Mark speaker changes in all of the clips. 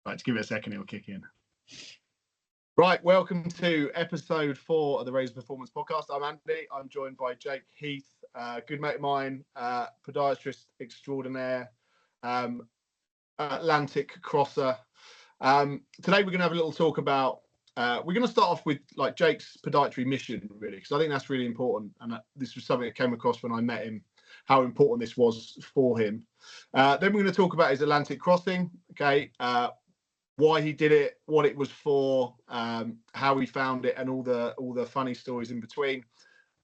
Speaker 1: Right, just give it a second, it'll kick in. Right, welcome to episode 4 of the Raise Performance Podcast. I'm Andy. I'm joined by Jake Heath, good mate of mine, podiatrist extraordinaire, Atlantic crosser. Today we're going to have a little talk about, we're going to start off with like Jake's podiatry mission, really, because I think that's really important. And this was something that came across when I met him, how important this was for him. Then we're going to talk about his Atlantic crossing, okay, why he did it, what it was for, how he found it, and all the funny stories in between.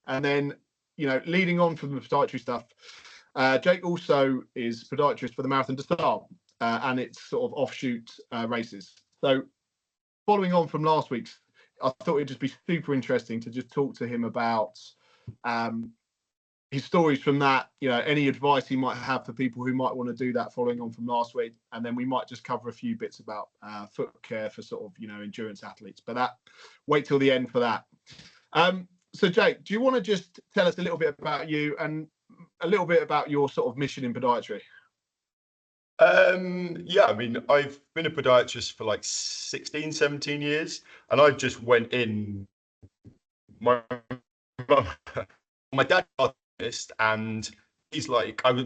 Speaker 1: And then, you know, leading on from the podiatry stuff, Jake also is podiatrist for the Marathon de Sable and its sort of offshoot races. So following on from last week's, I thought it'd just be super interesting to just talk to him about his stories from that, you know, any advice he might have for people who might want to do that following on from last week. And then we might just cover a few bits about foot care for sort of, you know, endurance athletes, but that wait till the end for that. So Jake, do you want to just tell us a little bit about you and a little bit about your sort of mission in podiatry?
Speaker 2: Yeah, I mean, I've been a podiatrist for like 16, 17 years, and I just went in, my dad and he's like, I was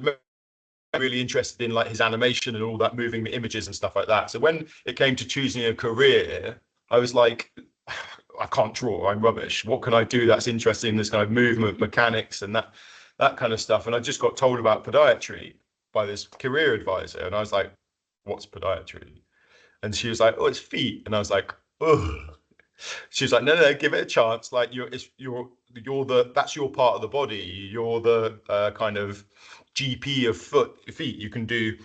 Speaker 2: really interested in like his animation and all that moving images and stuff like that. So when it came to choosing a career, I was like, I can't draw, I'm rubbish. What can I do that's interesting, this kind of movement mechanics and that kind of stuff? And I just got told about podiatry by this career advisor, and I was like, what's podiatry? And she was like, oh, it's feet. And I was like, oh. She was like, no, give it a chance. Like that's your part of the body. You're the kind of GP of feet. You can do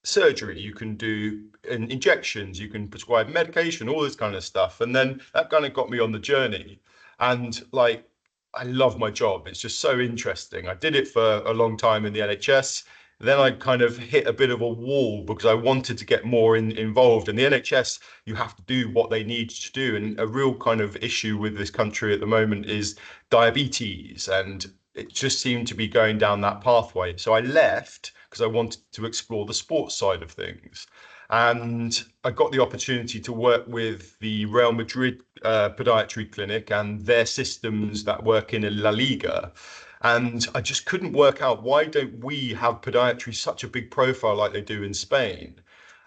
Speaker 2: surgery, you can do injections, you can prescribe medication, all this kind of stuff. And then that kind of got me on the journey. And like, I love my job. It's just so interesting. I did it for a long time in the NHS. Then I kind of hit a bit of a wall because I wanted to get more involved. In the NHS, you have to do what they need to do. And a real kind of issue with this country at the moment is diabetes. And it just seemed to be going down that pathway. So I left because I wanted to explore the sports side of things. And I got the opportunity to work with the Real Madrid podiatry clinic and their systems that work in La Liga. And I just couldn't work out, why don't we have podiatry such a big profile like they do in Spain?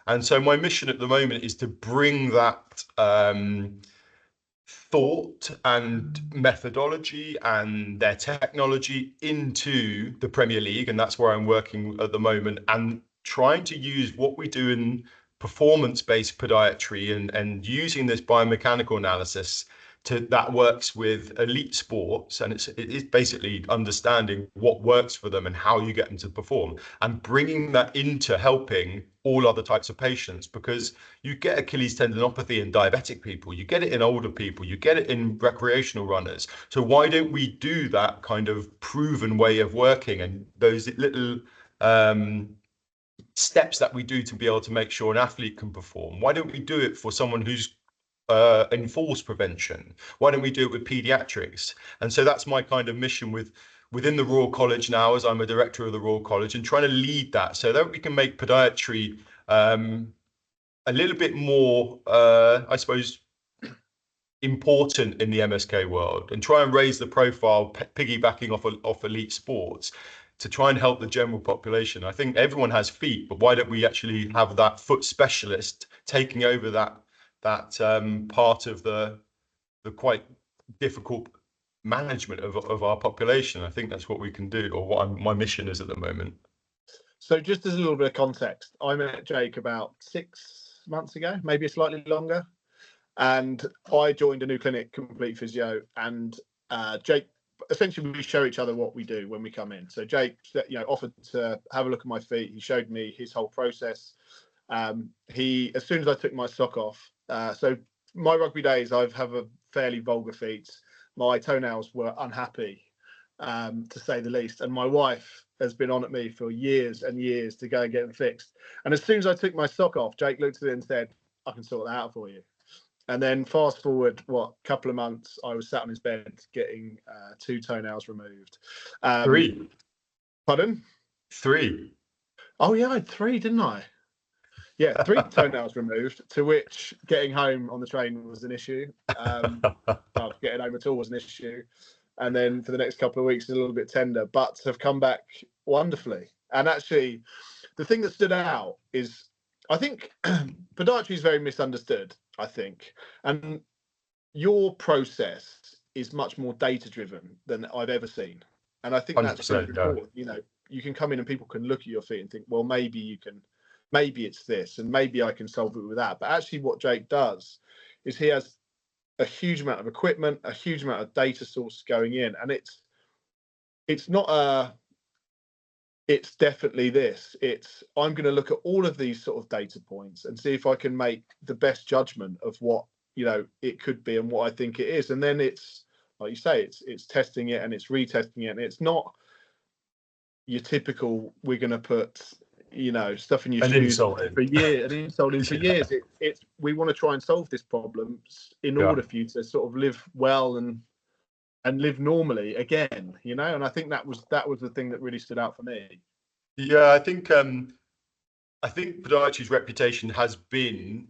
Speaker 2: And so my mission at the moment is to bring that thought and methodology and their technology into the Premier League. And that's where I'm working at the moment, and trying to use what we do in performance-based podiatry and using this biomechanical analysis that works with elite sports, and it is basically understanding what works for them and how you get them to perform, and bringing that into helping all other types of patients, because you get Achilles tendinopathy in diabetic people, you get it in older people, you get it in recreational runners. So why don't we do that kind of proven way of working and those little steps that we do to be able to make sure an athlete can perform? Why don't we do it for someone who's in falls prevention? Why don't we do it with pediatrics? And so that's my kind of mission within the Royal College now, as I'm a director of the Royal College, and trying to lead that so that we can make podiatry a little bit more, I suppose, important in the MSK world, and try and raise the profile, piggybacking off elite sports, to try and help the general population. I think everyone has feet, but why don't we actually have that foot specialist taking over that part of the quite difficult management of our population? I think that's what we can do, or what my mission is at the moment.
Speaker 1: So just as a little bit of context, I met Jake about 6 months ago, maybe slightly longer, and I joined a new clinic, Complete Physio, and Jake, essentially we show each other what we do when we come in. So Jake, you know, offered to have a look at my feet. He showed me his whole process. As soon as I took my sock off, so my rugby days, I have a fairly vulgar feet. My toenails were unhappy, to say the least. And my wife has been on at me for years and years to go and get them fixed. And as soon as I took my sock off, Jake looked at it and said, I can sort that out for you. And then fast forward, a couple of months, I was sat on his bed getting 2 toenails removed.
Speaker 2: 3.
Speaker 1: Pardon?
Speaker 2: 3.
Speaker 1: Oh, yeah, I had 3, didn't I? Yeah, 3 toenails removed, to which getting home on the train was an issue. Well, getting home at all was an issue. And then for the next couple of weeks, a little bit tender, but have come back wonderfully. And actually, the thing that stood out is, I think podiatry is very misunderstood, I think. And your process is much more data driven than I've ever seen. And I think that's really
Speaker 2: 100%, yeah.
Speaker 1: important. You know, you can come in and people can look at your feet and think, well, maybe it's this, and maybe I can solve it with that. But actually, what Jake does is he has a huge amount of equipment, a huge amount of data source going in, and it's not it's definitely this. It's, I'm going to look at all of these sort of data points and see if I can make the best judgment of what, you know, it could be and what I think it is. And then it's, like you say, it's testing it and it's retesting it, and it's not your typical, we're going to put, you know, stuff in your shoes for years, an insult in for years. It's we want to try and solve this problem in order for you to sort of live well and live normally again, you know. And I think that was the thing that really stood out for me.
Speaker 2: Yeah, I think podiatry's reputation has been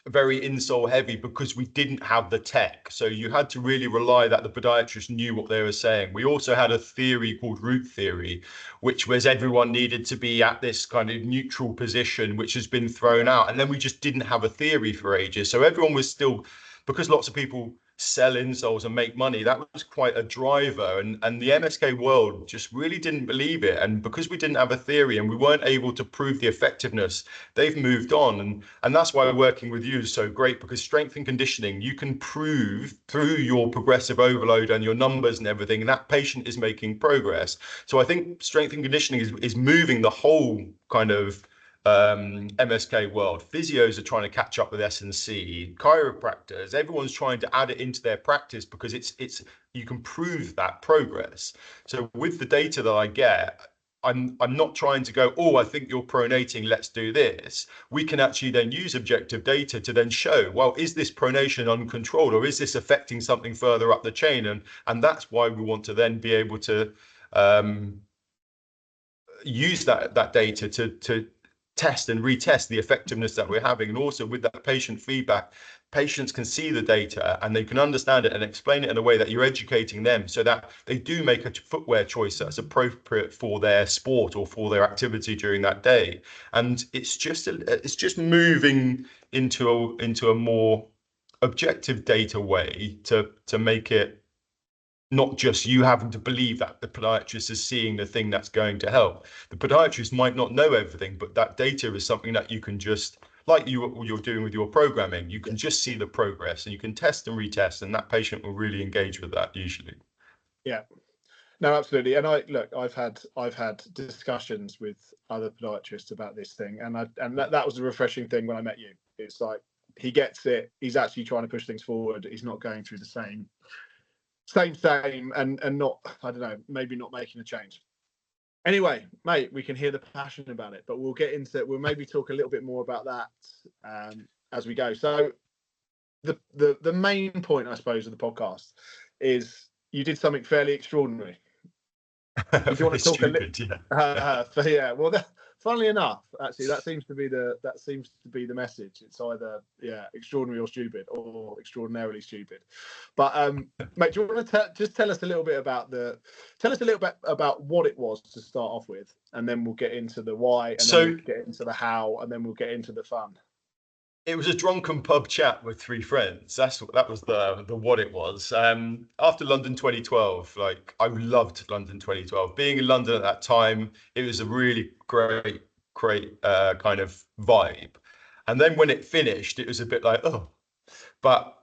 Speaker 2: very insole heavy because we didn't have the tech. So you had to really rely that the podiatrist knew what they were saying. We also had a theory called root theory, which was everyone needed to be at this kind of neutral position, which has been thrown out. And then we just didn't have a theory for ages. So everyone was still, because lots of people sell insoles and make money, that was quite a driver, and the MSK world just really didn't believe it. And because we didn't have a theory and we weren't able to prove the effectiveness, they've moved on. And that's why working with you is so great, because strength and conditioning, you can prove through your progressive overload and your numbers and everything, and that patient is making progress. So I think strength and conditioning is moving the whole kind of MSK world. Physios are trying to catch up with S&C, chiropractors, everyone's trying to add it into their practice because it's you can prove that progress. So with the data that I get, I'm not trying to go, oh, I think you're pronating, let's do this. We can actually then use objective data to then show, well, is this pronation uncontrolled, or is this affecting something further up the chain? And that's why we want to then be able to use that data to test and retest the effectiveness that we're having. And also with that patient feedback, patients can see the data and they can understand it and explain it in a way that you're educating them so that they do make a footwear choice that's appropriate for their sport or for their activity during that day. And it's just moving into a more objective data way to make it not just you having to believe that the podiatrist is seeing the thing that's going to help. The podiatrist might not know everything, but that data is something that you can just, like you're doing with your programming, you can just see the progress and you can test and retest, and that patient will really engage with that usually.
Speaker 1: Yeah, no, absolutely. And I've had discussions with other podiatrists about this thing, and that was a refreshing thing when I met you. It's like, he gets it. He's actually trying to push things forward. He's not going through the same and not, I don't know, maybe not making a change. Anyway, mate, we can hear the passion about it, but we'll maybe talk a little bit more about that as we go. So the main point, I suppose, of the podcast is you did something fairly extraordinary.
Speaker 2: Do you want to talk a little?
Speaker 1: Yeah. Well, funnily enough, actually, that seems to be the message. It's either extraordinary or stupid, or extraordinarily stupid. But mate, do you want to just tell us a little bit about what it was to start off with, and then we'll get into the why, and then we'll get into the how, and then we'll get into the fun.
Speaker 2: It was a drunken pub chat with 3 friends. That was the what it was. After London 2012, like, I loved London 2012. Being in London at that time, it was a really great kind of vibe. And then when it finished, it was a bit like, oh, but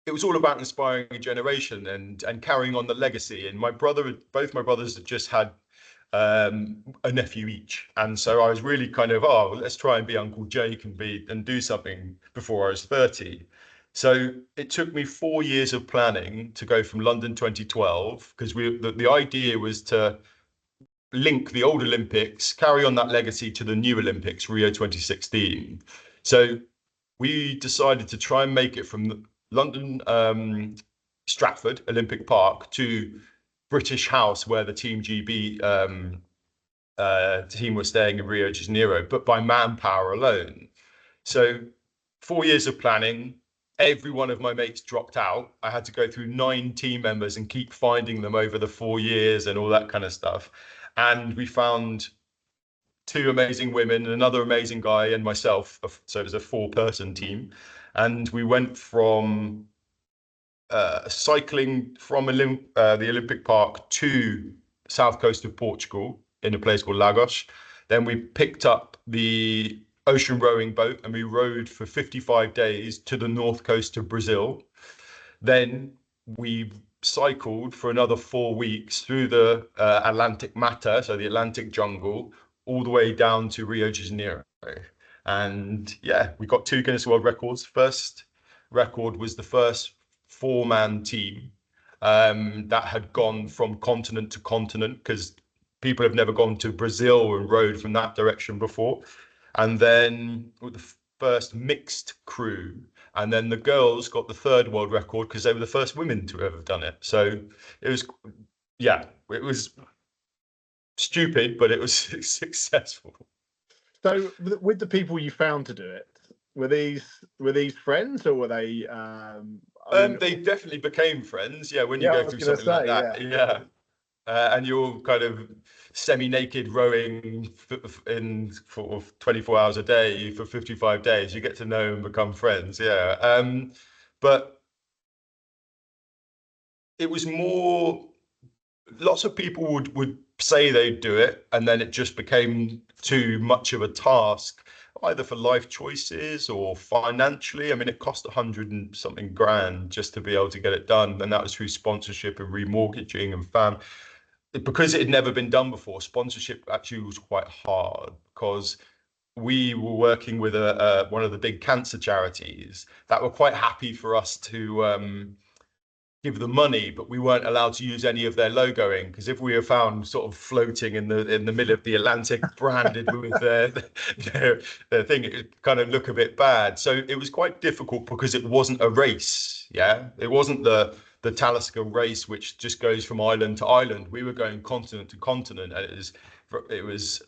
Speaker 2: it was all about inspiring a generation and carrying on the legacy. And both my brothers had just had a nephew each, and so I was really kind of, let's try and be Uncle Jake and do something before I was 30. So it took me 4 years of planning to go from London 2012, because the idea was to link the old Olympics, carry on that legacy to the new Olympics, Rio 2016. So we decided to try and make it from London Stratford Olympic Park to British House, where the Team GB team were staying in Rio de Janeiro, but by manpower alone. So 4 years of planning, every one of my mates dropped out. I had to go through 9 team members and keep finding them over the 4 years and all that kind of stuff. And we found 2 amazing women, another amazing guy, and myself. So it was a 4-person team. And we went from cycling from the Olympic Park to south coast of Portugal in a place called Lagos. Then we picked up the ocean rowing boat and we rowed for 55 days to the north coast of Brazil. Then we cycled for another 4 weeks through the Atlantic Mata, so the Atlantic jungle, all the way down to Rio de Janeiro. And yeah, we got 2 Guinness World Records. First record was the first 4-man team that had gone from continent to continent, because people have never gone to Brazil and rowed from that direction before. And then with the first mixed crew, and then the girls got the 3rd world record because they were the first women to ever done it. So it was, yeah, it was stupid, but it was successful.
Speaker 1: So with the people you found to do it, were these friends, or were they?
Speaker 2: They definitely became friends. Yeah, when you go through something like that, yeah. And you're kind of semi-naked rowing for 24 hours a day for 55 days. You get to know and become friends. Yeah. But it was more, lots of people would say they'd do it, and then it just became too much of a task, either for life choices or financially. I mean, it cost 100 and something grand just to be able to get it done. And that was through sponsorship and remortgaging and because it had never been done before. Sponsorship actually was quite hard because we were working with one of the big cancer charities that were quite happy for us to give them money, but we weren't allowed to use any of their logoing, because if we were found sort of floating in the middle of the Atlantic branded with their thing, it would kind of look a bit bad. So it was quite difficult because it wasn't a race. Yeah, it wasn't the Talisker race, which just goes from island to island. We were going continent to continent, and it was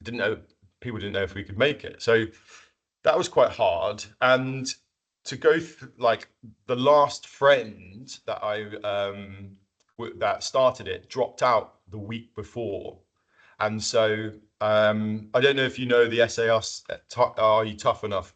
Speaker 2: didn't know, people didn't know if we could make it. So that was quite hard. And to go through, like, the last friend that that started it dropped out the week before. And so I don't know if you know the SAS, Are You Tough Enough?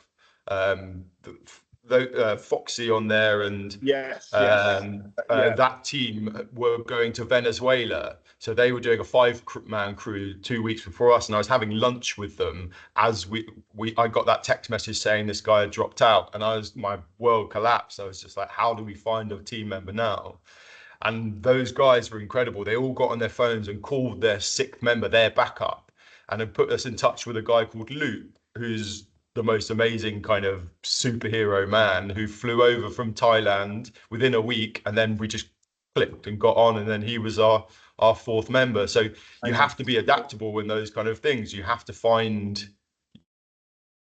Speaker 2: Foxy on there, and
Speaker 1: yes.
Speaker 2: that team were going to Venezuela. So they were doing a 5-man crew 2 weeks before us, and I was having lunch with them as I got that text message saying this guy had dropped out, and my world collapsed. I was just like, how do we find a team member now? And those guys were incredible. They all got on their phones and called their 6th member, their backup, and had put us in touch with a guy called Luke, who's the most amazing kind of superhero man, who flew over from Thailand within a week, and then we just clicked and got on, and then he was our 4th member. So you have to be adaptable in those kind of things. You have to find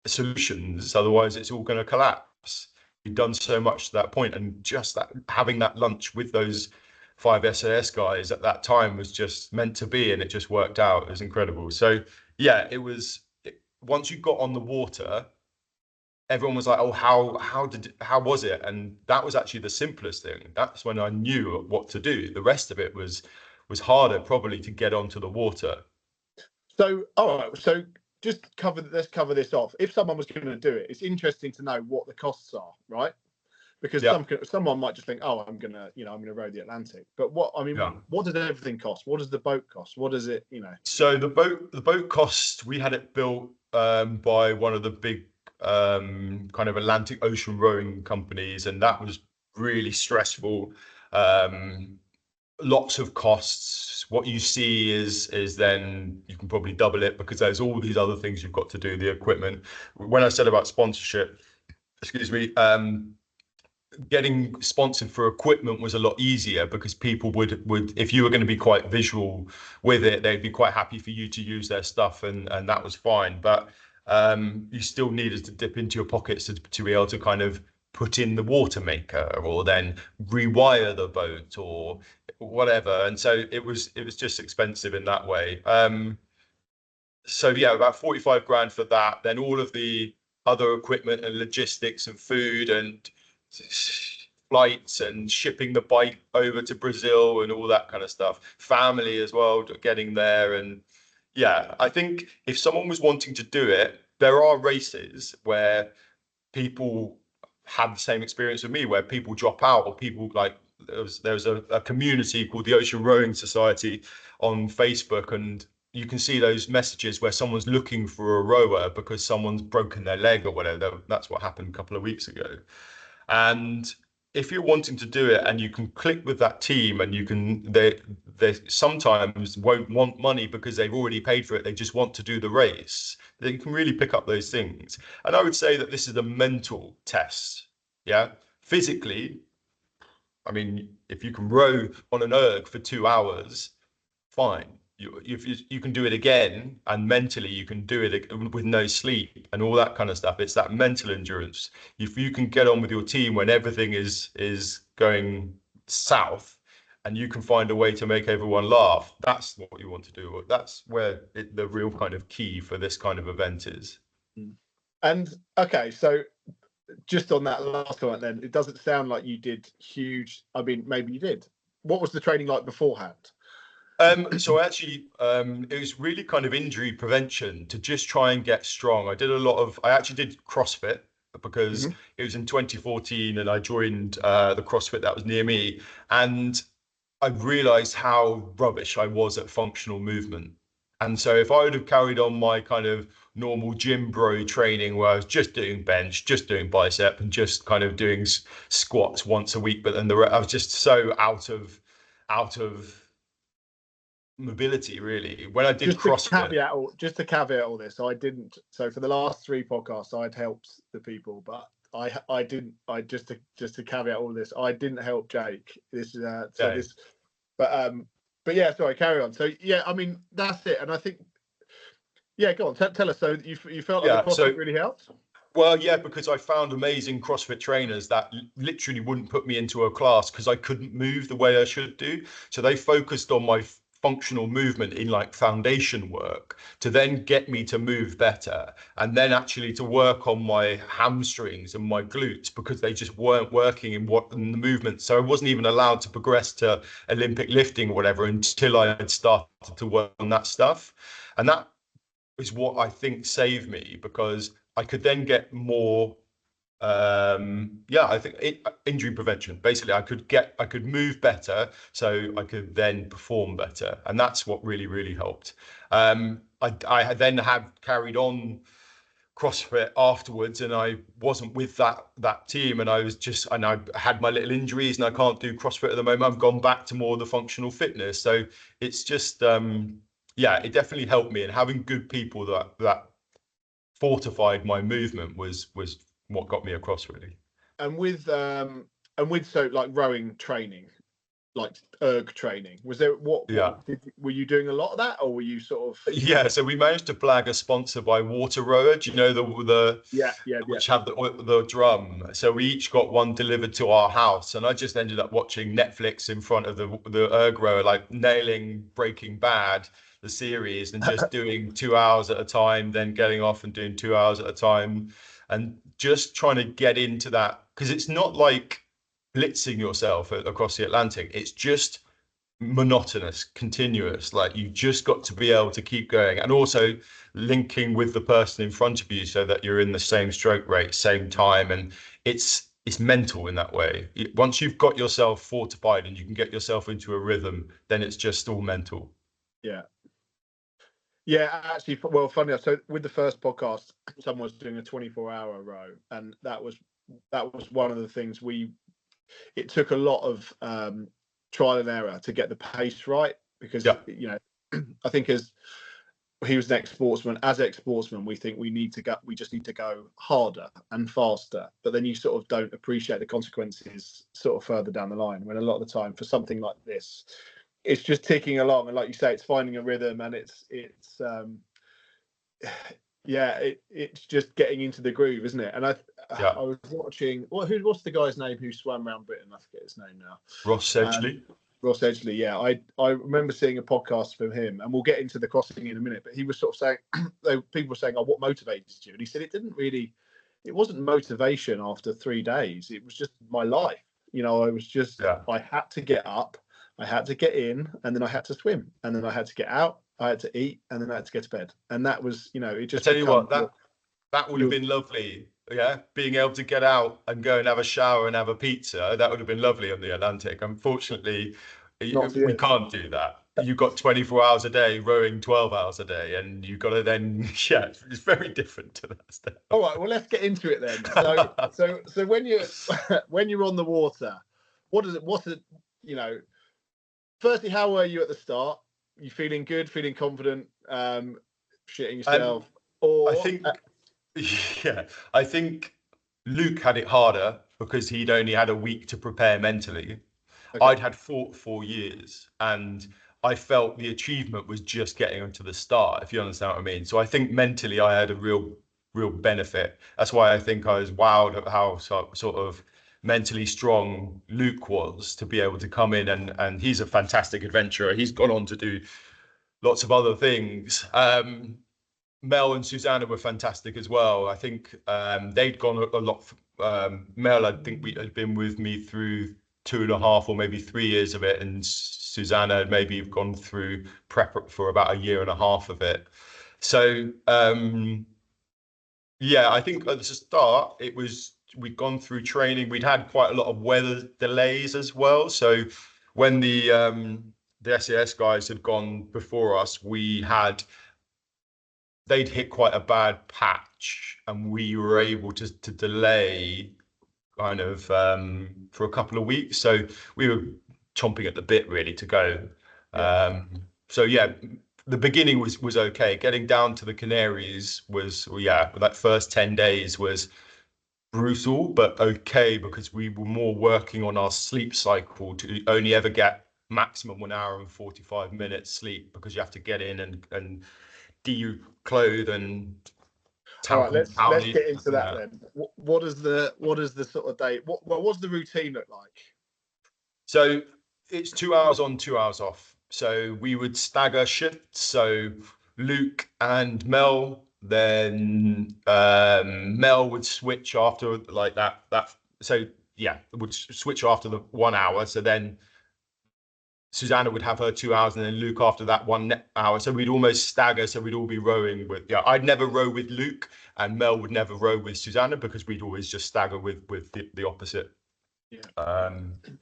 Speaker 2: solutions, otherwise it's all going to collapse. We've done so much to that point, and just that, having that lunch with those 5 SAS guys at that time was just meant to be, and it just worked out. It was incredible. So yeah, once you got on the water, everyone was like, oh, how was it? And that was actually the simplest thing. That's when I knew what to do. The rest of it was harder, probably, to get onto the water.
Speaker 1: So all right, so let's cover this off. If someone was going to do it, it's interesting to know what the costs are, right? Because someone might just think, oh, I'm gonna row the Atlantic. But what does everything cost? What does the boat cost? What does it,
Speaker 2: So the boat cost, we had it built by one of the big kind of Atlantic Ocean rowing companies, and that was really stressful. Lots of costs. What you see is then you can probably double it, because there's all these other things you've got to do, the equipment. When I said about sponsorship, excuse me, getting sponsored for equipment was a lot easier, because people would if you were going to be quite visual with it, they'd be quite happy for you to use their stuff, and that was fine. But you still needed to dip into your pockets to be able to kind of put in the water maker or then rewire the boat or whatever. And so it was just expensive in that way. So yeah, about 45 grand for that. Then all of the other equipment and logistics and food and flights and shipping the bike over to Brazil and all that kind of stuff. Family as well, getting there. And yeah, I think if someone was wanting to do it, there are races where people have the same experience with me, where people drop out or people like there's a community called the Ocean Rowing Society on Facebook, and you can see those messages where someone's looking for a rower because someone's broken their leg or whatever. That's what happened a couple of weeks ago. And if you're wanting to do it and you can click with that team and you can, they sometimes won't want money because they've already paid for it. They just want to do the race. They can really pick up those things. And I would say that this is a mental test. Yeah. Physically, I mean, if you can row on an erg for 2 hours, fine. You can do it again, and mentally you can do it with no sleep and all that kind of stuff. It's that mental endurance. If you can get on with your team when everything is going south, and you can find a way to make everyone laugh, that's what you want to do. That's where the real kind of key for this kind of event is.
Speaker 1: And okay, so just on that last comment, then it doesn't sound like you did huge. I mean, maybe you did. What was the training like beforehand?
Speaker 2: So actually, it was really kind of injury prevention to just try and get strong. I actually did CrossFit because it was in 2014 and I joined the CrossFit that was near me. And I realized how rubbish I was at functional movement. And so if I would have carried on my kind of normal gym bro training where I was just doing bench, just doing bicep and just kind of doing squats once a week, but then I was just so out of mobility really. When I did CrossFit,
Speaker 1: just to caveat all this, I didn't. So for the last 3 podcasts, I'd helped the people, but I didn't. I just to caveat all this, I didn't help Jake. This is but yeah, sorry, carry on. So yeah, I mean that's it, and I think go on, tell us. So you felt like the CrossFit really helped?
Speaker 2: Well, yeah, because I found amazing CrossFit trainers that literally wouldn't put me into a class because I couldn't move the way I should do. So they focused on my functional movement in like foundation work to then get me to move better, and then actually to work on my hamstrings and my glutes because they just weren't working in the movement. So I wasn't even allowed to progress to Olympic lifting or whatever until I had started to work on that stuff. And that is what I think saved me, because I could then get more I think injury prevention. Basically, I could move better, so I could then perform better, and that's what really helped. I then have carried on CrossFit afterwards, and I wasn't with that team, and I had my little injuries, and I can't do CrossFit at the moment. I've gone back to more of the functional fitness, so it's just it definitely helped me, and having good people that fortified my movement was what got me across really.
Speaker 1: And with so like rowing training, like erg training, was there were you doing a lot of that, or were you sort of
Speaker 2: so we managed to blag a sponsor by Water Rower, do you know the which have the drum, so we each got one delivered to our house, and I just ended up watching Netflix in front of the erg rower, like nailing Breaking Bad, the series, and just doing 2 hours at a time, then getting off and doing 2 hours at a time, and just trying to get into that, because it's not like blitzing yourself across the Atlantic. It's just monotonous, continuous. Like you just got to be able to keep going, and also linking with the person in front of you so that you're in the same stroke rate, same time, and it's mental in that way. Once you've got yourself fortified and you can get yourself into a rhythm, then it's just all mental.
Speaker 1: Yeah, actually, well, funny enough, so with the first podcast, someone was doing a 24-hour row, and that was one of the things it took a lot of trial and error to get the pace right, because I think as he was an ex-sportsman, we think we just need to go harder and faster, but then you sort of don't appreciate the consequences sort of further down the line, when a lot of the time for something like this, it's just ticking along, and like you say, it's finding a rhythm, and it's it's just getting into the groove, isn't it? And
Speaker 2: Yeah.
Speaker 1: I was watching. What's the guy's name who swam around Britain? I forget his name now.
Speaker 2: Ross Sedgley.
Speaker 1: Ross Edgley, yeah. I remember seeing a podcast from him, and we'll get into the crossing in a minute. But he was sort of saying, people were saying, "Oh, what motivated you?" And he said, it wasn't motivation after 3 days. It was just my life. I had to get up, I had to get in, and then I had to swim, and then I had to get out, I had to eat, and then I had to get to bed. And that was, it just.
Speaker 2: I tell you what, that would have been lovely. Yeah, being able to get out and go and have a shower and have a pizza, that would have been lovely on the Atlantic. Unfortunately, we can't do that. You've got 24 hours a day, rowing 12 hours a day, and you've got to then, it's very different to that stuff.
Speaker 1: All right, well, let's get into it then. So when you're on the water, firstly, how were you at the start? You feeling good, feeling confident, shitting yourself?
Speaker 2: I think Luke had it harder because he'd only had a week to prepare mentally. Okay. I'd had fought 4 years, and I felt the achievement was just getting onto the start, if you understand what I mean. So I think mentally I had a real benefit. That's why I think I was wowed at how sort of mentally strong Luke was to be able to come in, and he's a fantastic adventurer. He's gone on to do lots of other things. Mel and Susanna were fantastic as well. I think they'd gone a lot. Mel, I think, had been with me through 2.5 or maybe 3 years of it, and Susanna had maybe gone through prep for about 1.5 years of it. So I think at the start we'd gone through training. We'd had quite a lot of weather delays as well. So when the SAS guys had gone before us, they'd hit quite a bad patch, and we were able to delay kind of for a couple of weeks. So we were chomping at the bit really to go. The beginning was okay. Getting down to the Canaries was, that first 10 days was brutal, but okay, because we were more working on our sleep cycle to only ever get maximum 1 hour and 45 minutes sleep, because you have to get in and declothe and.
Speaker 1: All right, let's get into that then. What does the sort of day? What's the routine look like?
Speaker 2: So it's 2 hours on, 2 hours off. So we would stagger shifts. So Luke and Mel, then Mel would switch after like that. So would switch after the 1 hour. So then Susanna would have her 2 hours, and then Luke after that 1 hour. So we'd almost stagger. So we'd all be rowing with, I'd never row with Luke, and Mel would never row with Susanna, because we'd always just stagger with the opposite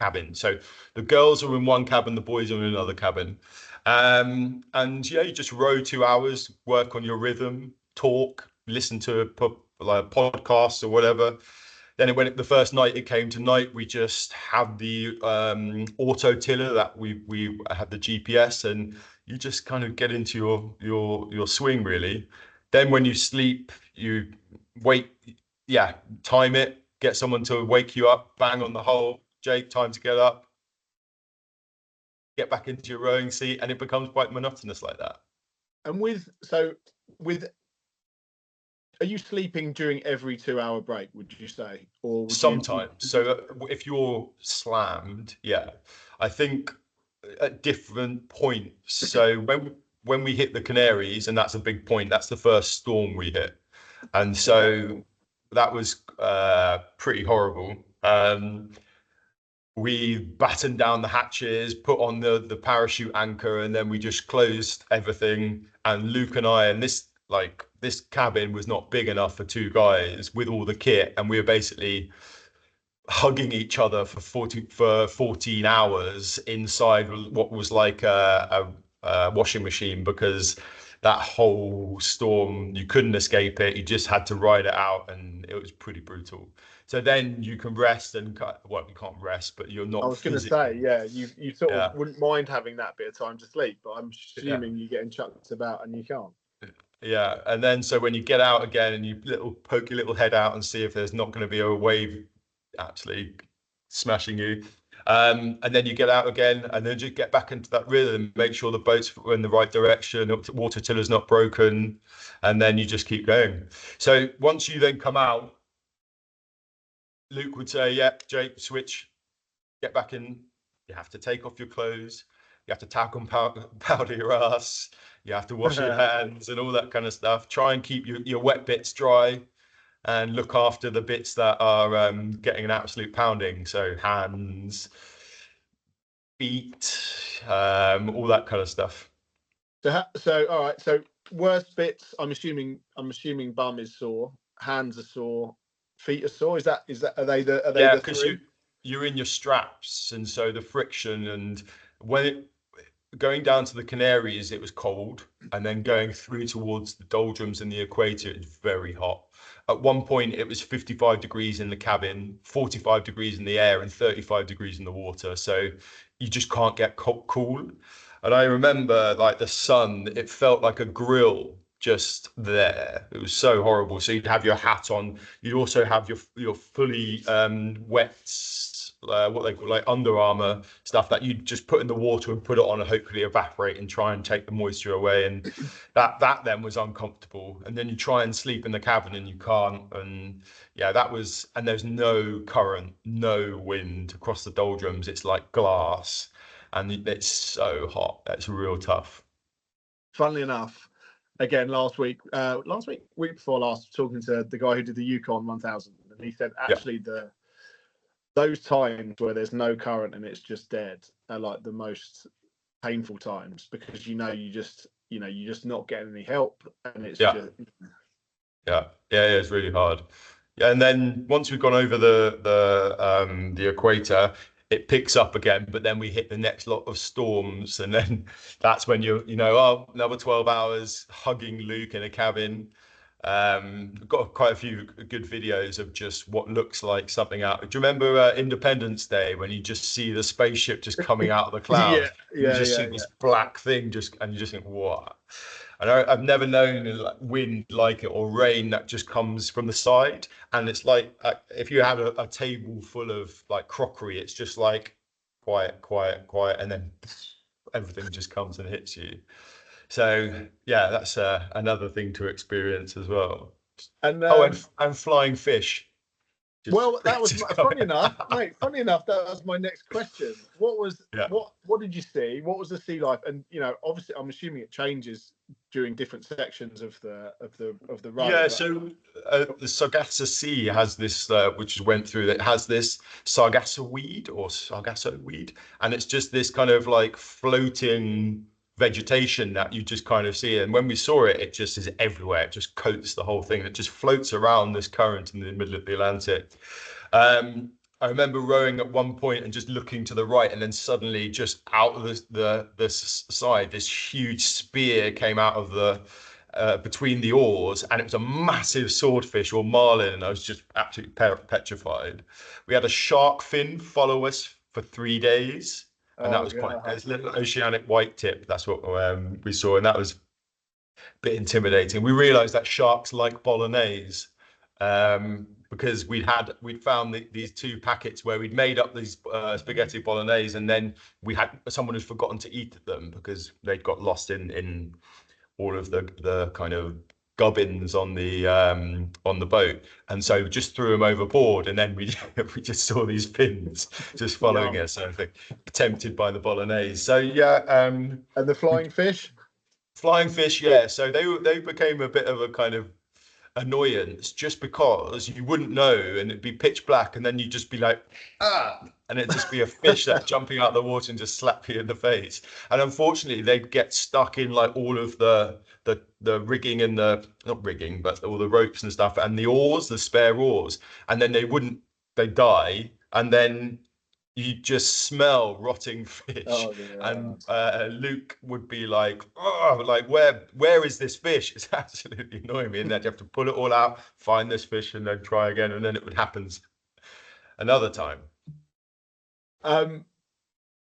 Speaker 2: cabin. So the girls are in one cabin, the boys are in another cabin. You just row 2 hours, work on your rhythm, talk, listen to podcasts or whatever. Then when the first night it came to night, we just had the auto tiller that we had the GPS, and you just kind of get into your swing really. Then when you sleep, you wait, time it, get someone to wake you up, bang on the hole, Jake, time to get up, get back into your rowing seat, and it becomes quite monotonous like that.
Speaker 1: And are you sleeping during every 2 hour break, would you say? Or
Speaker 2: sometimes? So if you're slammed, I think at different points. So when we hit the Canaries, and that's a big point, that's the first storm we hit. And so that was pretty horrible. We battened down the hatches, put on the parachute anchor, and then we just closed everything. And Luke and I, and this cabin was not big enough for 2 guys with all the kit, and we were basically hugging each other for 14 hours inside what was like a washing machine, because that whole storm, you couldn't escape it. You just had to ride it out, and it was pretty brutal. So then you can rest you can't rest, but you're not.
Speaker 1: I was going to say, you sort of wouldn't mind having that bit of time to sleep, but I'm assuming you're getting chucked about and you can't.
Speaker 2: Yeah, and then so when you get out again and you poke your little head out and see if there's not going to be a wave absolutely smashing you, and then you get out again, and then just get back into that rhythm, make sure the boat's in the right direction, water tiller's not broken, and then you just keep going. So once you then come out, Luke would say, "Yeah, Jake, switch, get back in. You have to take off your clothes. You have to talcum powder your ass. You have to wash your hands and all that kind of stuff. Try and keep your wet bits dry, and look after the bits that are getting an absolute pounding. So hands, feet, all that kind of stuff."
Speaker 1: So all right. So worst bits. I'm assuming bum is sore, hands are sore, feet are sore. Is that are they
Speaker 2: Yeah,
Speaker 1: the
Speaker 2: because
Speaker 1: three?
Speaker 2: you're in your straps, and so the friction, and when going down to the Canaries, it was cold, and then going through towards the doldrums and the equator, it's very hot. At one point, it was 55 degrees in the cabin, 45 degrees in the air, and 35 degrees in the water. So you just can't get cool. And I remember, like, the sun, it felt like a grill just there. It was so horrible. So you'd have your hat on. You'd also have your fully wet, what they call like Under Armour stuff that you just put in the water and put it on and hopefully evaporate and try and take the moisture away. And that then was uncomfortable. And then you try and sleep in the cabin and you can't. And yeah, that was, and there's no current, no wind across the doldrums. It's like glass, and it's so hot. That's real tough.
Speaker 1: Funnily enough, again week before last, talking to the guy who did the Yukon 1000, and he said actually those times where there's no current and it's just dead are like the most painful times, because you just not getting any help, and it's just
Speaker 2: yeah, it's really hard. Yeah, and then once we've gone over the equator, it picks up again, but then we hit the next lot of storms, and then that's when another 12 hours hugging Luke in a cabin. Got quite a few good videos of just what looks like something out. Do you remember Independence Day, when you just see the spaceship just coming out of the clouds? You just see this black thing and you just think, what? And I've never known wind like it, or rain that just comes from the side. And it's like, if you had a table full of like crockery, it's just like quiet, quiet, quiet, and then everything just comes and hits you. So yeah, that's another thing to experience as well.
Speaker 1: And
Speaker 2: and flying fish.
Speaker 1: Well, that was funny enough, mate. Funny enough, that was my next question. What did you see? What was the sea life? And obviously, I'm assuming it changes during different sections of the run.
Speaker 2: Yeah, so the Sargasso Sea has this, which went through. That has this Sargasso weed, and it's just this kind of like floating vegetation that you just kind of see. And when we saw it, it just is everywhere. It just coats the whole thing. It just floats around this current in the middle of the Atlantic. I remember rowing at one point and just looking to the right, and then suddenly just out of the side, this huge spear came out of the between the oars, and it was a massive swordfish or marlin, and I was just absolutely petrified. We had a shark fin follow us for 3 days. And that was quite a little oceanic white tip. That's what we saw, and that was a bit intimidating. We realised that sharks like bolognese, because we'd found these 2 packets where we'd made up these spaghetti bolognese, and then someone had forgotten to eat them because they'd got lost in all of the kind of gubbins on the boat, and so just threw them overboard, and then we just saw these fins just following us. So I think tempted by the bolognese. So yeah,
Speaker 1: and the flying fish.
Speaker 2: Yeah. So they became a bit of a kind of annoyance, just because you wouldn't know, and it'd be pitch black, and then you'd just be like, and it'd just be a fish that jumping out of the water and just slap you in the face. And unfortunately, they'd get stuck in like all of the rigging and not rigging, but all the ropes and stuff, and the oars, the spare oars, and then they'd die, and then you just smell rotting fish. And Luke would be like, oh, like where is this fish? It's absolutely annoying me. And then you have to pull it all out, find this fish, and then try again, and then it would happen another time.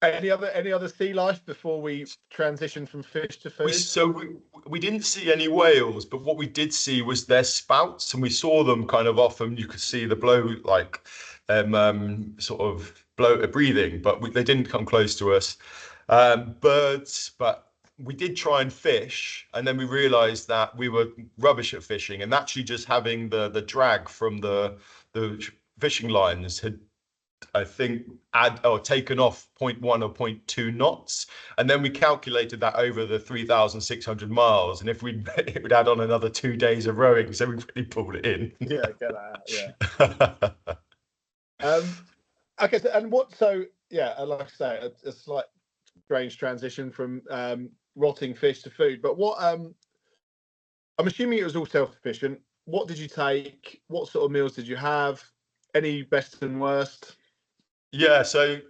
Speaker 1: Any other sea life before we transition from fish to food?
Speaker 2: We didn't see any whales, but what we did see was their spouts, and we saw them kind of off, and you could see the blow, like sort of breathing, but they didn't come close to us. Birds, but we did try and fish, and then we realized that we were rubbish at fishing, and actually just having the drag from the fishing lines had, I think, taken off point 0.1 or 0.2 knots, and then we calculated that over the 3,600 miles, and if it would add on another 2 days of rowing, so we really pulled it in.
Speaker 1: Yeah, get that out. Yeah. Okay. So, and what? So, yeah, like I say, a slight strange transition from rotting fish to food. But what? I'm assuming it was all self-sufficient. What did you take? What sort of meals did you have? Any best and worst?
Speaker 2: Yeah, so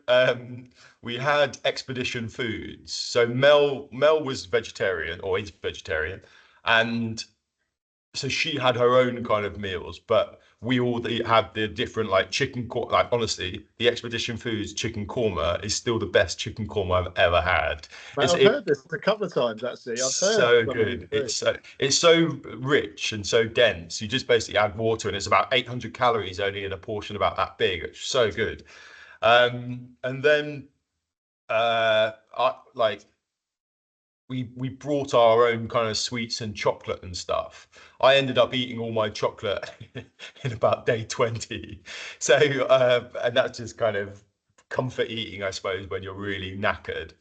Speaker 2: we had expedition foods. So Mel was vegetarian, or is vegetarian, and so she had her own kind of meals, but we all had the different, like chicken korma. Like honestly, the expedition foods chicken korma is still the best chicken korma I've ever had.
Speaker 1: Mate, I've heard this a couple of times actually. I've heard
Speaker 2: So good. It's so rich and so dense. You just basically add water, and it's about 800 calories only in a portion about that big. It's so good. And then like we brought our own kind of sweets and chocolate and stuff. I ended up eating all my chocolate in about day 20. So and that's just kind of comfort eating, I suppose, when you're really knackered.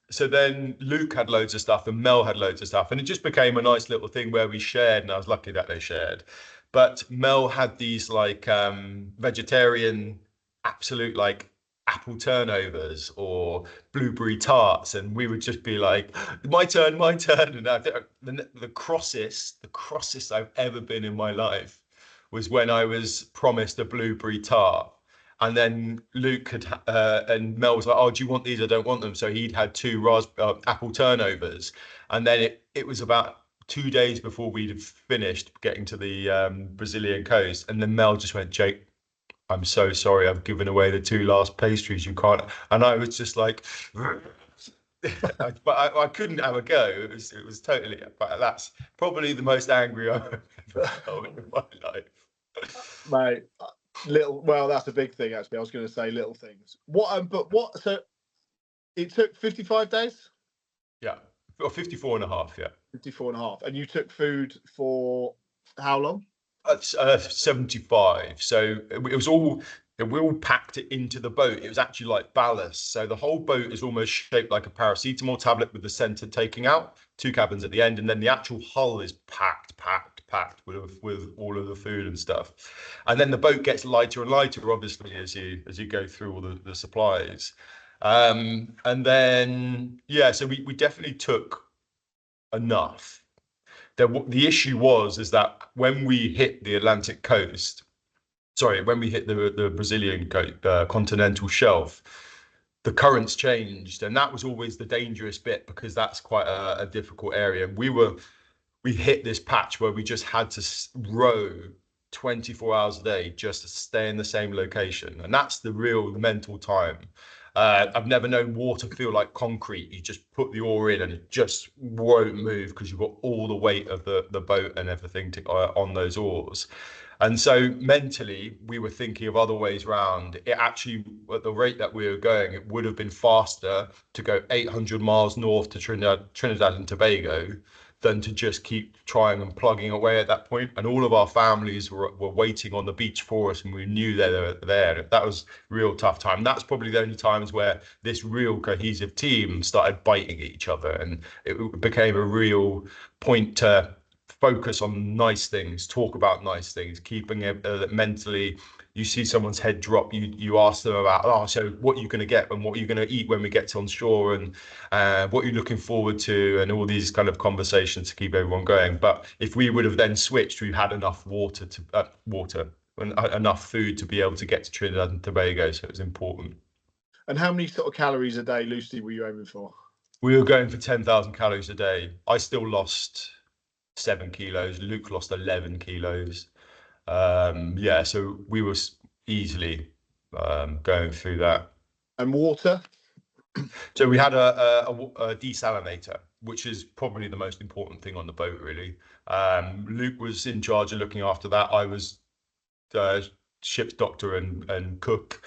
Speaker 2: So then Luke had loads of stuff and Mel had loads of stuff, and it just became a nice little thing where we shared, and I was lucky that they shared. But Mel had these like vegetarian absolute like apple turnovers or blueberry tarts, and we would just be like, my turn, my turn. And the crossest I've ever been in my life was when I was promised a blueberry tart, and then Luke had and Mel was like, oh, do you want these? I don't want them. So he'd had two apple turnovers, and then it was about 2 days before we'd have finished getting to the Brazilian coast, and then Mel just went, Jake, I'm so sorry, I've given away the two last pastries. You can't. And I was just like, but I couldn't have a go. It was totally. But that's probably the most angry I've ever felt in my life.
Speaker 1: Mate, little. Well, that's a big thing actually. I was going to say little things. What? But what? So it took 55 days.
Speaker 2: Yeah, or 54 and a half. Yeah,
Speaker 1: 54 and a half. And you took food for how long?
Speaker 2: 75. So it was all, we all packed it into the boat. It was actually like ballast. So the whole boat is almost shaped like a paracetamol tablet with the center taking out, two cabins at the end, and then the actual hull is packed with all of the food and stuff. And then the boat gets lighter and lighter, obviously, as you go through all the supplies. And then yeah, so we definitely took enough. The issue is that when we hit the Atlantic coast, sorry, when we hit the Brazilian continental shelf, the currents changed, and that was always the dangerous bit because that's quite a difficult area. And we hit this patch where we just had to row 24 hours a day just to stay in the same location, and that's the real mental time. I've never known water feel like concrete. You just put the oar in and it just won't move because you've got all the weight of the boat and everything on those oars. And so mentally, we were thinking of other ways around. It actually, at the rate that we were going, it would have been faster to go 800 miles north to Trinidad and Tobago than to just keep trying and plugging away at that point. And all of our families were waiting on the beach for us, and we knew they were there. That was real tough time. That's probably the only times where this real cohesive team started biting each other, and it became a real point to focus on nice things, talk about nice things, keeping it mentally. You see someone's head drop, you ask them about, oh, so what are you going to get and what are you going to eat when we get on shore, and what you're looking forward to, and all these kind of conversations to keep everyone going. But if we would have then switched, we had enough enough food to be able to get to Trinidad and Tobago, so it was important.
Speaker 1: And how many sort of calories a day, loosely, were you aiming for?
Speaker 2: We were going for 10,000 calories a day. I still lost 7 kilos. Luke lost 11 kilos. Yeah, so we were easily going through that.
Speaker 1: And water?
Speaker 2: So we had a desalinator, which is probably the most important thing on the boat, really. Luke was in charge of looking after that. I was ship's doctor and cook.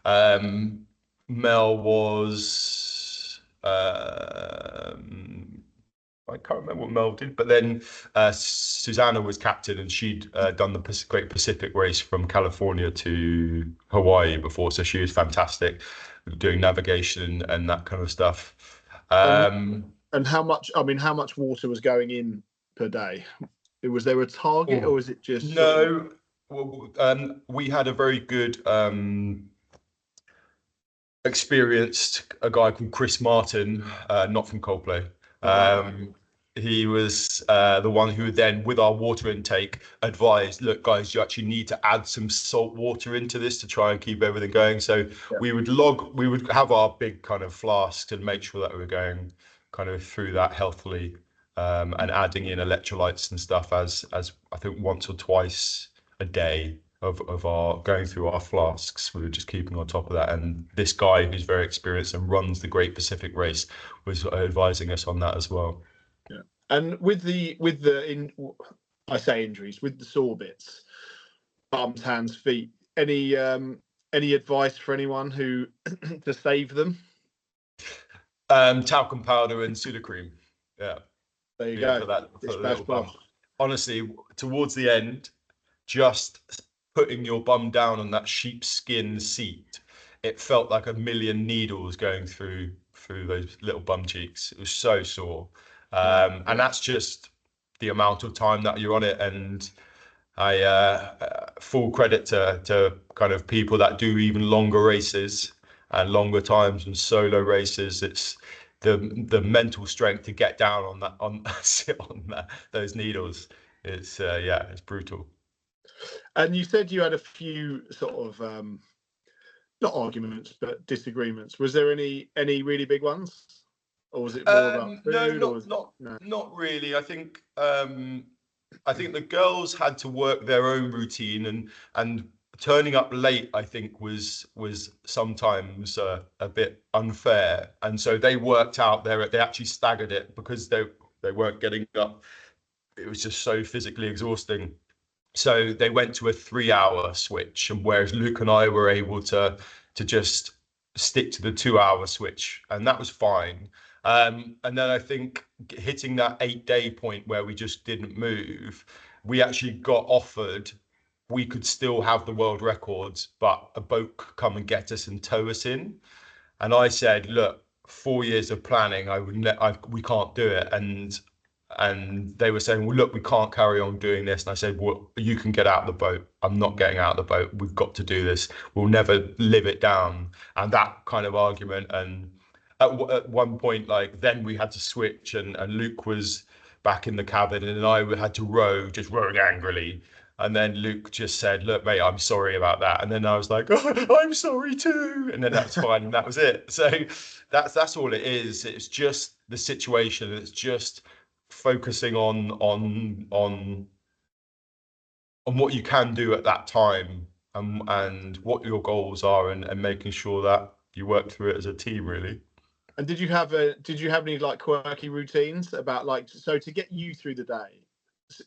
Speaker 2: Mel was I can't remember what Mel did, but then Susanna was captain, and she'd done the Great Pacific Race from California to Hawaii before, so she was fantastic doing navigation and that kind of stuff.
Speaker 1: And how much? I mean, how much water was going in per day? Was there a target, or was it just
Speaker 2: no? Well, we had a very good experienced a guy called Chris Martin, not from Coldplay. He was the one who then, with our water intake, advised, look, guys, you actually need to add some salt water into this to try and keep everything going. So we would have our big kind of flasks and make sure that we were going kind of through that healthily, and adding in electrolytes and stuff as I think once or twice a day of our going through our flasks. We were just keeping on top of that. And this guy who's very experienced and runs the Great Pacific Race was advising us on that as well.
Speaker 1: Yeah. And with the I say injuries, with the sore bits, arms, hands, feet, any advice for anyone who to save them?
Speaker 2: Talcum powder and Sudocrem. Yeah.
Speaker 1: There you go.
Speaker 2: For that little bump. Honestly, towards the end, just putting your bum down on that sheepskin seat, it felt like a million needles going through those little bum cheeks. It was so sore. And that's just the amount of time that you're on it. And I full credit to kind of people that do even longer races and longer times and solo races. It's the mental strength to get down on that, sit on those needles. It's it's brutal.
Speaker 1: And you said you had a few sort of not arguments but disagreements. Was there any really big ones, or was it more about food?
Speaker 2: Not really. I think the girls had to work their own routine, and turning up late, I think, was sometimes a bit unfair. And so they worked out they actually staggered it because they weren't getting up. It was just so physically exhausting. So they went to a 3-hour switch, and whereas Luke and I were able to just stick to the 2-hour switch, and that was fine. And then I think hitting that 8-day point where we just didn't move, we actually got offered we could still have the world records, but a boat could come and get us and tow us in. And I said, look, 4 years of planning, we can't do it. And they were saying, well, look, we can't carry on doing this. And I said, well, you can get out of the boat. I'm not getting out of the boat. We've got to do this. We'll never live it down. And that kind of argument. And at one point, like, then we had to switch, and Luke was back in the cabin, and I had to row, just rowing angrily. And then Luke just said, look, mate, I'm sorry about that. And then I was like, oh, I'm sorry too. And then that's fine. And that was it. So that's all it is. It's just the situation. It's just focusing on what you can do at that time, and what your goals are, and making sure that you work through it as a team, really.
Speaker 1: And did you have any like quirky routines about, like, so to get you through the day?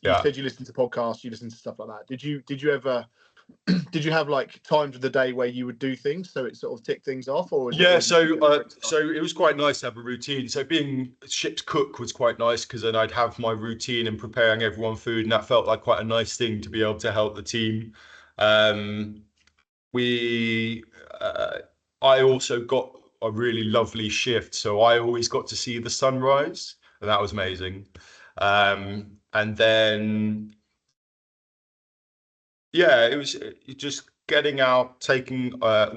Speaker 1: You said you listened to podcasts, you listened to stuff like that. Did you ever did you have like times of the day where you would do things so it sort of ticked things off? Or
Speaker 2: so it was quite nice to have a routine. So being ship's cook was quite nice, because then I'd have my routine and preparing everyone food, and that felt like quite a nice thing to be able to help the team. I also got a really lovely shift, so I always got to see the sunrise, and that was amazing. And then it was just getting out, taking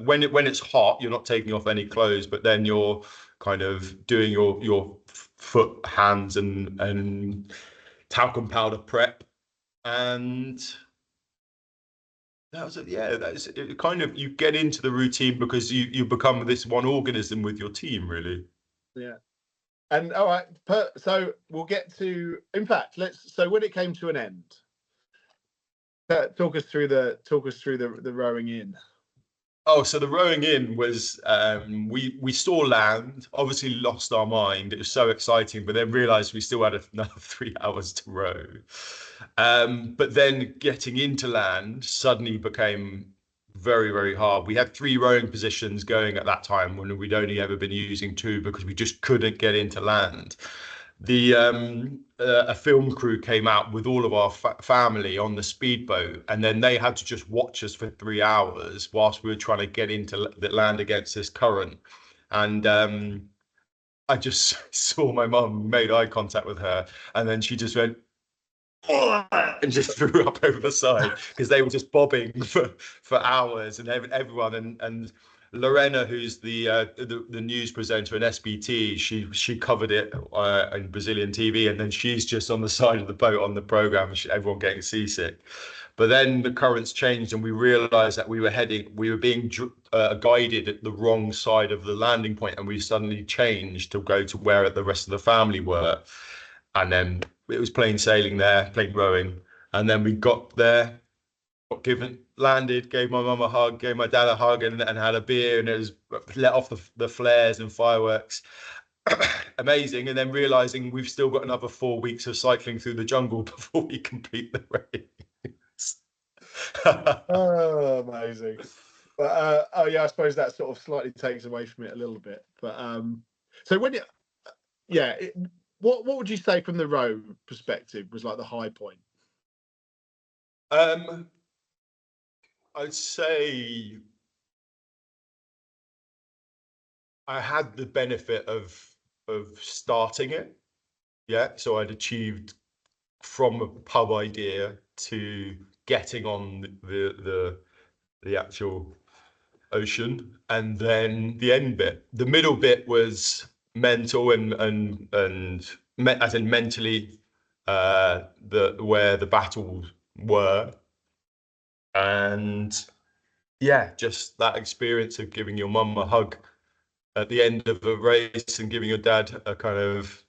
Speaker 2: when it's hot, you're not taking off any clothes, but then you're kind of doing your foot, hands, and talcum powder prep. And that was it. Yeah, that's it. Kind of, you get into the routine because you become this one organism with your team, really.
Speaker 1: Yeah. And all right, so we'll get to. In fact, so when it came to an end, talk us through the rowing in.
Speaker 2: Oh, so the rowing in was we saw land, obviously lost our mind. It was so exciting, but then realized we still had another 3 hours to row. But then getting into land suddenly became very, very hard. We had 3 rowing positions going at that time when we'd only ever been using 2, because we just couldn't get into land. a film crew came out with all of our family on the speedboat, and then they had to just watch us for 3 hours whilst we were trying to get into the land against this current. And I just saw my mum, made eye contact with her, and then she just went and just threw up over the side because they were just bobbing for hours, and everyone and Lorena, who's the news presenter in SBT, she covered it in Brazilian TV, and then she's just on the side of the boat on the program, everyone getting seasick. But then the currents changed, and we realized that we were being guided at the wrong side of the landing point, and we suddenly changed to go to where the rest of the family were. And then it was plain sailing there, plain rowing. And then we got there, landed, gave my mum a hug, gave my dad a hug, and had a beer, and it was let off the flares and fireworks. Amazing. And then realizing we've still got another 4 weeks of cycling through the jungle before we complete the race.
Speaker 1: Oh, amazing. But oh yeah, I suppose that sort of slightly takes away from it a little bit. But so when what would you say from the row perspective was like the high point?
Speaker 2: I'd say I had the benefit of starting it. Yeah, so I'd achieved from a pub idea to getting on the actual ocean, and then the end bit. The middle bit was mental and as in mentally, where the battles were, and yeah, just that experience of giving your mum a hug at the end of a race and giving your dad a kind of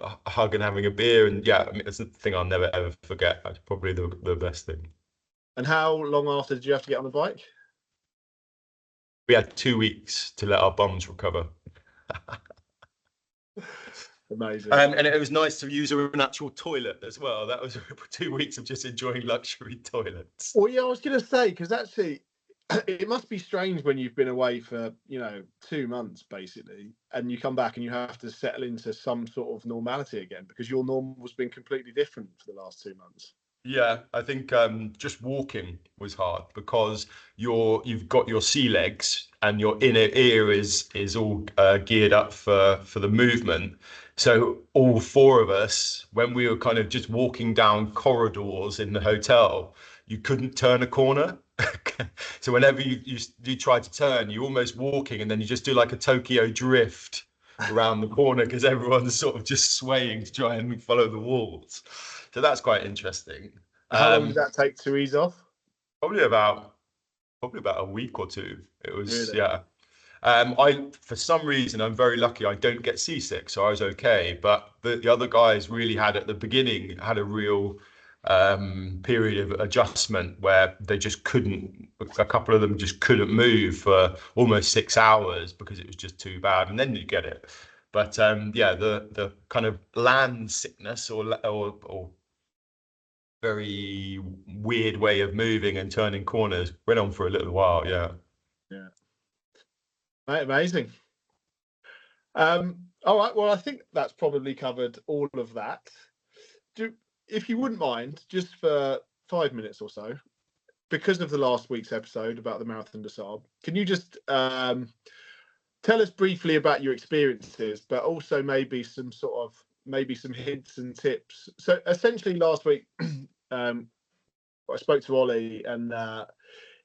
Speaker 2: a hug and having a beer, and yeah, I mean, it's a thing I'll never ever forget. That's probably the best thing.
Speaker 1: And how long after did you have to get on the bike?
Speaker 2: We had 2 weeks to let our bums recover.
Speaker 1: Amazing.
Speaker 2: And it was nice to use an actual toilet as well. That was 2 weeks of just enjoying luxury toilets.
Speaker 1: Well, yeah, I was going to say, because actually it must be strange when you've been away for 2 months basically, and you come back and you have to settle into some sort of normality again, because your normal's been completely different for the last 2 months.
Speaker 2: Yeah, I think just walking was hard because you've got your sea legs and your inner ear is all geared up for the movement. So all four of us, when we were kind of just walking down corridors in the hotel, you couldn't turn a corner. So whenever you try to turn, you're almost walking, and then you just do like a Tokyo drift around the corner because everyone's sort of just swaying to try and follow the walls. So that's quite interesting.
Speaker 1: How long did that take to ease off?
Speaker 2: Probably about a week or two. It was
Speaker 1: Really?
Speaker 2: Yeah. For some reason, I'm very lucky. I don't get seasick, so I was okay. But the other guys really had at the beginning had a real period of adjustment where they just couldn't. A couple of them just couldn't move for almost 6 hours because it was just too bad. And then you get it. But yeah, the kind of land sickness or very weird way of moving and turning corners went on for a little while. Yeah.
Speaker 1: Amazing. All right, well, I think that's probably covered all of that. If you wouldn't mind, just for 5 minutes or so, because of the last week's episode about the Marathon des Sables, can you just tell us briefly about your experiences, but also maybe some hints and tips? So essentially last week, I spoke to Ollie, and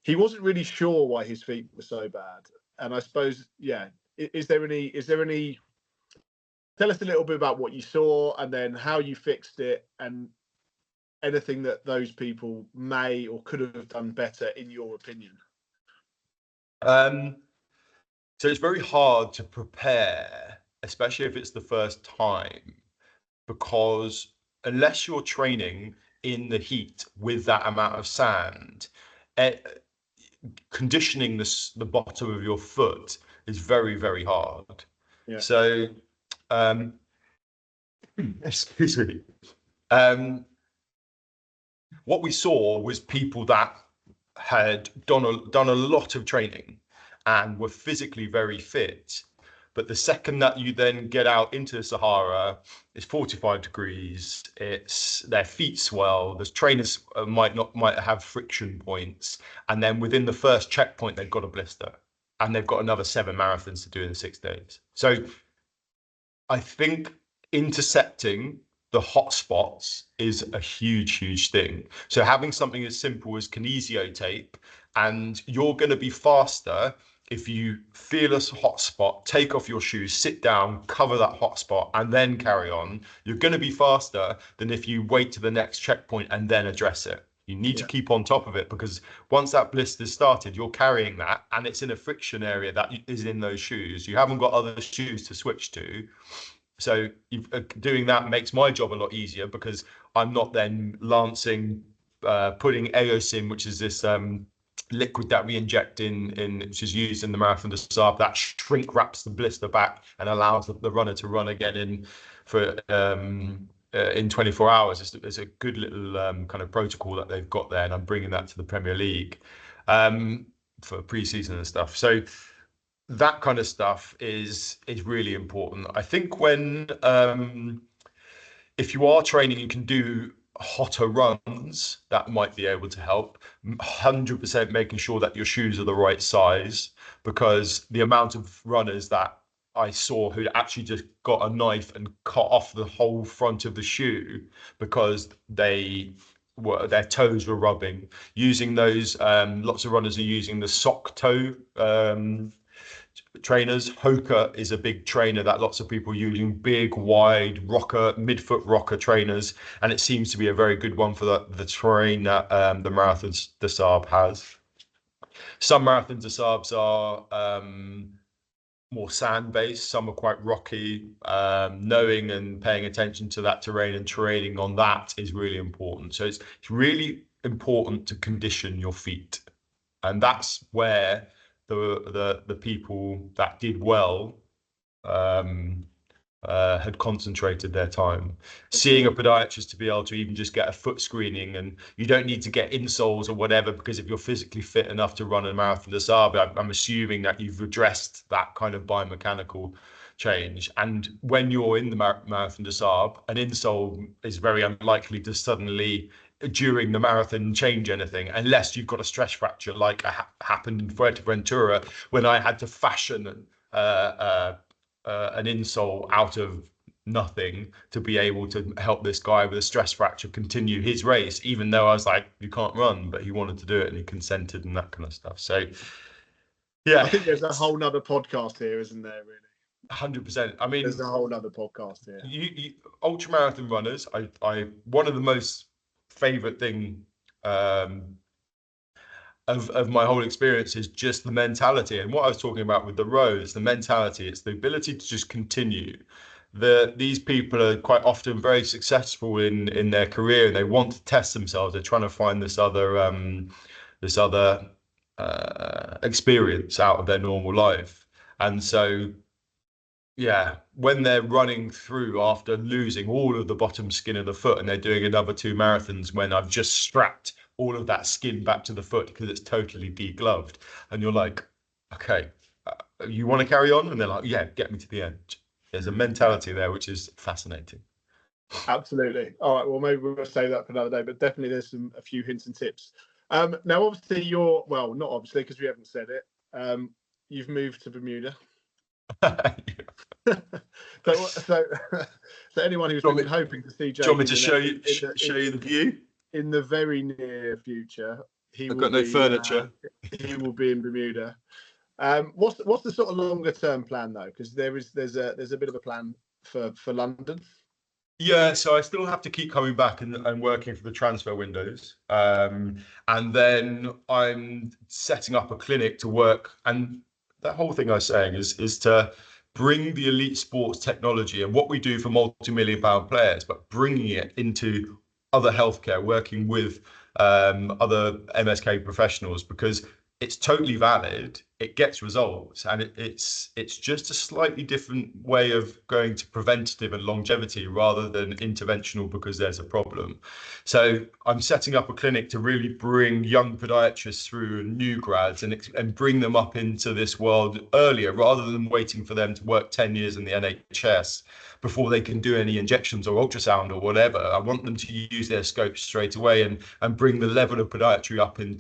Speaker 1: he wasn't really sure why his feet were so bad. And I suppose, yeah, is there any? Tell us a little bit about what you saw, and then how you fixed it, and anything that those people may or could have done better, in your opinion.
Speaker 2: So it's very hard to prepare, especially if it's the first time, because unless you're training in the heat with that amount of sand, conditioning the bottom of your foot is very, very hard.
Speaker 1: Yeah.
Speaker 2: So, excuse me. What we saw was people that had done a lot of training and were physically very fit, But the second that you then get out into the Sahara, it's 45 degrees. It's their feet swell. The trainers might have friction points, and then within the first checkpoint, they've got a blister, and they've got another 7 marathons to do in 6 days. So I think intercepting the hot spots is a huge thing. So having something as simple as kinesio tape, and you're going to be faster if you feel a hot spot, take off your shoes, sit down, cover that hot spot, and then carry on. You're going to be faster than if you wait to the next checkpoint and then address it. You need to keep on top of it, because once that blister's started, you're carrying that, and it's in a friction area that is in those shoes. You haven't got other shoes to switch to. So doing that makes my job a lot easier, because I'm not then lancing, putting Aosin, which is this liquid that we inject in which is used in the Marathon des Sables, that shrink wraps the blister back and allows the runner to run again in 24 hours. It's a good little kind of protocol that they've got there, and I'm bringing that to the Premier League for pre-season and stuff. So that kind of stuff is really important. I think when if you are training, you can do hotter runs, that might be able to help. 100% making sure that your shoes are the right size, because the amount of runners that I saw who actually just got a knife and cut off the whole front of the shoe because their toes were rubbing. Using those, lots of runners are using the sock toe trainers. Hoka is a big trainer that lots of people are using, big, wide rocker, midfoot rocker trainers, and it seems to be a very good one for the terrain that the Marathon des Sables has. Some Marathon des Sables are more sand-based, some are quite rocky. Knowing and paying attention to that terrain and training on that is really important. So it's really important to condition your feet, and that's where the people that did well had concentrated their time. Seeing a podiatrist to be able to even just get a foot screening, and you don't need to get insoles or whatever, because if you're physically fit enough to run a Marathon des Sables, I'm assuming that you've addressed that kind of biomechanical change. And when you're in the Marathon des Sables, an insole is very unlikely to suddenly during the marathon change anything, unless you've got a stress fracture like happened in Fuerteventura, when I had to fashion an insole out of nothing to be able to help this guy with a stress fracture continue his race, even though I was like, you can't run, but he wanted to do it and he consented and that kind of stuff. So yeah, I
Speaker 1: think there's a whole nother podcast here, isn't there, really?
Speaker 2: 100%. I mean,
Speaker 1: there's a whole nother podcast here.
Speaker 2: You ultra marathon runners, I one of the most favorite thing of my whole experience is just the mentality. And what I was talking about with the rows, the mentality, it's the ability to just continue. These people are quite often very successful in their career, and they want to test themselves. They're trying to find this other experience out of their normal life. And so yeah, when they're running through after losing all of the bottom skin of the foot, and they're doing another 2 marathons when I've just strapped all of that skin back to the foot because it's totally degloved, and you're like, okay, you want to carry on? And they're like, yeah, get me to the end. There's a mentality there which is fascinating.
Speaker 1: Absolutely. All right, well, maybe we'll save that for another day, but definitely there's a few hints and tips. Now, obviously, well, not obviously, because we haven't said it, you've moved to Bermuda. so anyone who's been hoping to see Jake,
Speaker 2: do you want me to show you the view
Speaker 1: in the very near future?
Speaker 2: I've got no furniture.
Speaker 1: He will be in Bermuda. What's the sort of longer term plan though? Because there's a bit of a plan for London.
Speaker 2: Yeah, so I still have to keep coming back and working for the transfer windows, and then I'm setting up a clinic to work. And that whole thing I was saying is to bring the elite sports technology and what we do for multi-million-pound players, but bringing it into other healthcare, working with other MSK professionals, because it's totally valid. It gets results, and it's just a slightly different way of going to preventative and longevity rather than interventional because there's a problem. So I'm setting up a clinic to really bring young podiatrists through, new grads, and bring them up into this world earlier rather than waiting for them to work 10 years in the NHS before they can do any injections or ultrasound or whatever. I want them to use their scopes straight away and bring the level of podiatry up in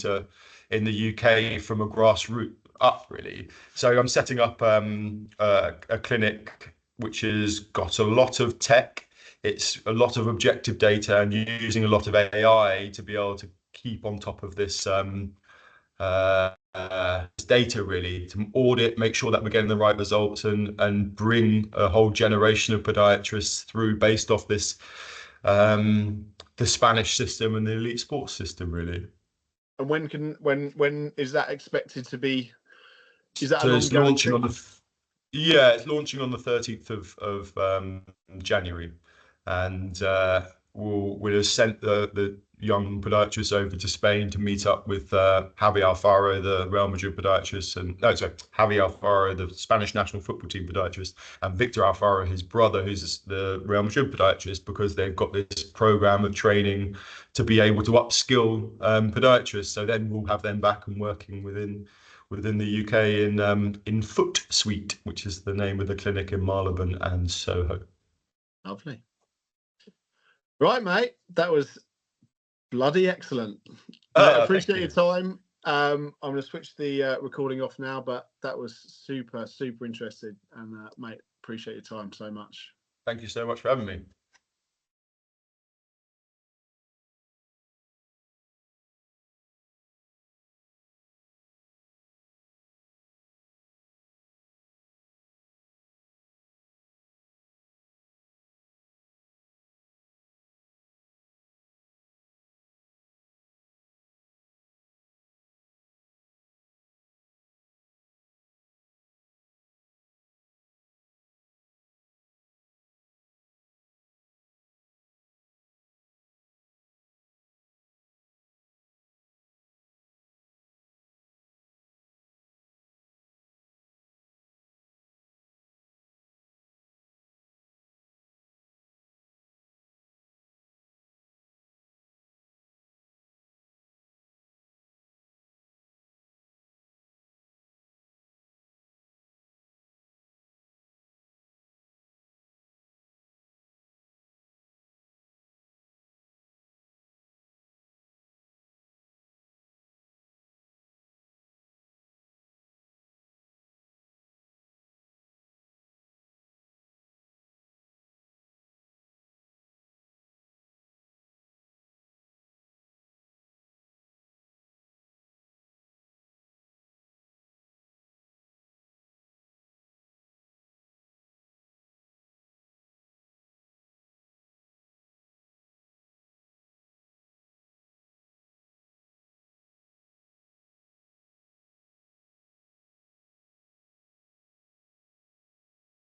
Speaker 2: the UK from a grassroots up, really. So I'm setting up a clinic which has got a lot of tech. It's a lot of objective data and using a lot of AI to be able to keep on top of this data, really, to audit, make sure that we're getting the right results, and bring a whole generation of podiatrists through based off this the Spanish system and the elite sports system, really.
Speaker 1: And when is that expected to be? Is that
Speaker 2: So
Speaker 1: an
Speaker 2: it's
Speaker 1: ongoing
Speaker 2: launching
Speaker 1: thing?
Speaker 2: on it's launching on the 13th of January, and we'll have sent the young podiatrists over to Spain to meet up with Javi Alfaro, the Real Madrid podiatrist, and Javi Alfaro, the Spanish national football team podiatrist, and Victor Alfaro, his brother, who's the Real Madrid podiatrist, because they've got this program of training to be able to upskill podiatrists. So then we'll have them back and working within the UK in Foot Suite, which is the name of the clinic in Marylebone and Soho.
Speaker 1: Lovely. Right, mate. That was bloody excellent. Mate, I appreciate your time. I'm going to switch the recording off now, but that was super, super interesting. And mate, appreciate your time so much.
Speaker 2: Thank you so much for having me.